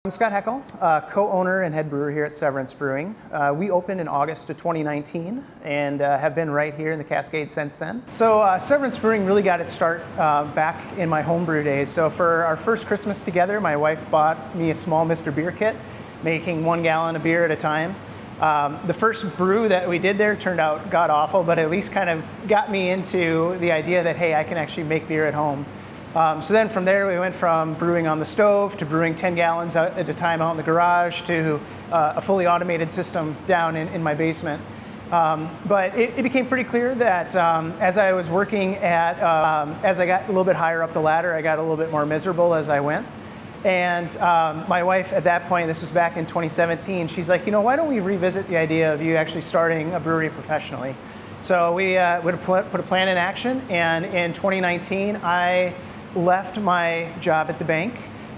I'm Scott Heckel, co-owner and head brewer here at Severance Brewing. We opened in August of 2019 and have been right here in the Cascade since then. So Severance Brewing really got its start back in my homebrew days. So for our first Christmas together, my wife bought me a small Mr. Beer kit, making 1 gallon of beer at a time. The first brew that we did there turned out god-awful, but at least kind of got me into the idea that, hey, I can actually make beer at home. So then from there we went from brewing on the stove to brewing 10 gallons at a time out in the garage to a fully automated system down in my basement. But it became pretty clear that as I was working at, as I got a little bit higher up the ladder, I got a little bit more miserable as I went. And my wife at that point, this was back in 2017, she's like, you know, why don't we revisit the idea of you actually starting a brewery professionally? So we would put a plan in action, and in 2019, I left my job at the bank,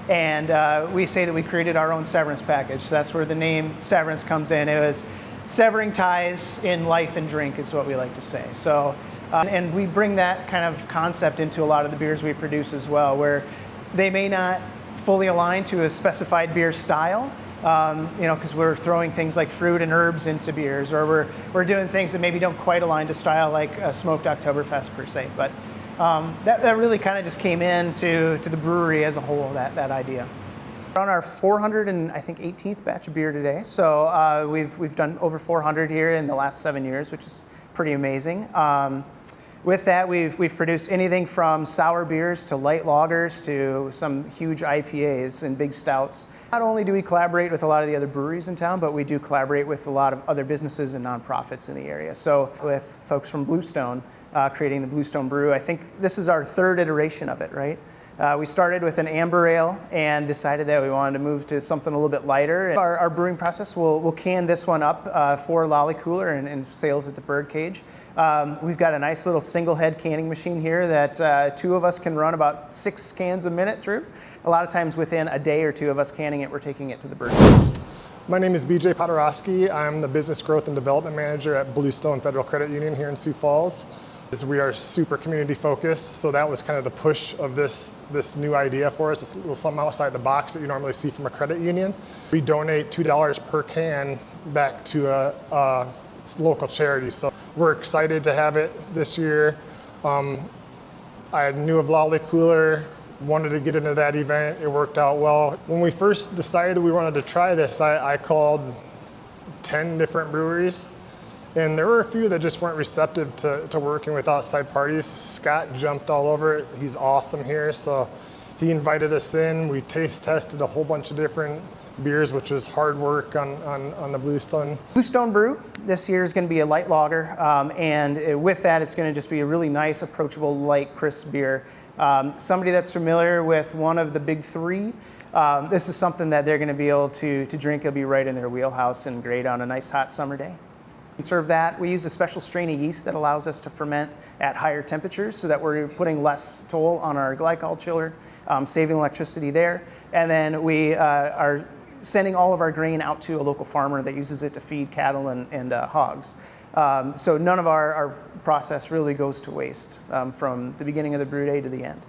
and we say that we created our own severance package. So that's where the name Severance comes in. It was severing ties in life and drink is what we like to say. So, and we bring that kind of concept into a lot of the beers we produce as well, where they may not fully align to a specified beer style, you know, because we're throwing things like fruit and herbs into beers, or we're doing things that maybe don't quite align to style, like a smoked Oktoberfest per se. But that really kind of just came into the brewery as a whole, that idea. We're on our 418th batch of beer today, so we've done over 400 here in the last 7 years, which is pretty amazing. With that, we've produced anything from sour beers to light lagers to some huge IPAs and big stouts. Not only do we collaborate with a lot of the other breweries in town, but we do collaborate with a lot of other businesses and nonprofits in the area. So with folks from Bluestone, creating the Bluestone Brew, I think this is our third iteration of it, right? We started with an amber ale and decided that we wanted to move to something a little bit lighter. Our brewing process, we'll can this one up for Lallycooler and sales at the Birdcage. We've got a nice little single head canning machine here that 2 of us can run about 6 cans a minute through. A lot of times within a day or 2 of us canning it, we're taking it to the Birdcage. My name is BJ Podorowski. I'm the Business Growth and Development Manager at Bluestone Federal Credit Union here in Sioux Falls. We are super community focused, so that was kind of the push of this new idea for us. It's a little something outside the box that you normally see from a credit union. We donate $2 per can back to a local charity, so we're excited to have it this year. I knew of Lallycooler, wanted to get into that event. It worked out well. When we first decided we wanted to try this, I called 10 different breweries. And there were a few that just weren't receptive to working with outside parties. Scott jumped all over it. He's awesome here. So he invited us in. We taste tested a whole bunch of different beers, which was hard work on the Bluestone. Bluestone Brew this year is going to be a light lager. And with that, it's going to just be a really nice, approachable, light, crisp beer. Somebody that's familiar with one of the big 3, this is something that they're going to be able to drink. It'll be right in their wheelhouse and great on a nice hot summer day. And serve that. We use a special strain of yeast that allows us to ferment at higher temperatures so that we're putting less toll on our glycol chiller, saving electricity there. And then we are sending all of our grain out to a local farmer that uses it to feed cattle and hogs. So none of our process really goes to waste from the beginning of the brew day to the end.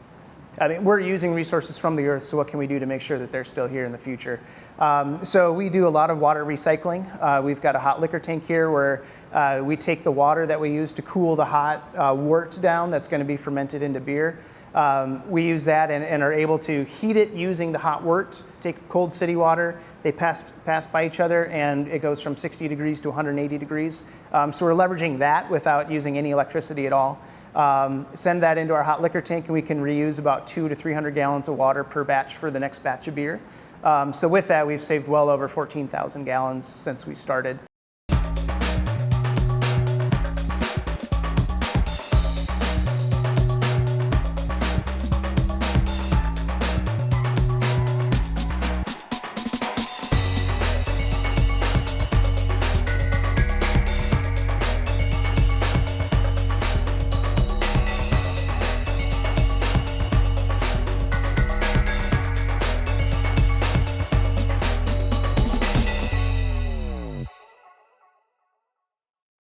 I mean, we're using resources from the earth, so what can we do to make sure that they're still here in the future? So we do a lot of water recycling. We've got a hot liquor tank here where we take the water that we use to cool the hot wort down that's going to be fermented into beer. We use that and are able to heat it using the hot wort, take cold city water, they pass by each other, and it goes from 60 degrees to 180 degrees. So we're leveraging that without using any electricity at all. Send that into our hot liquor tank, and we can reuse about 200 to 300 gallons of water per batch for the next batch of beer. So with that, we've saved well over 14,000 gallons since we started.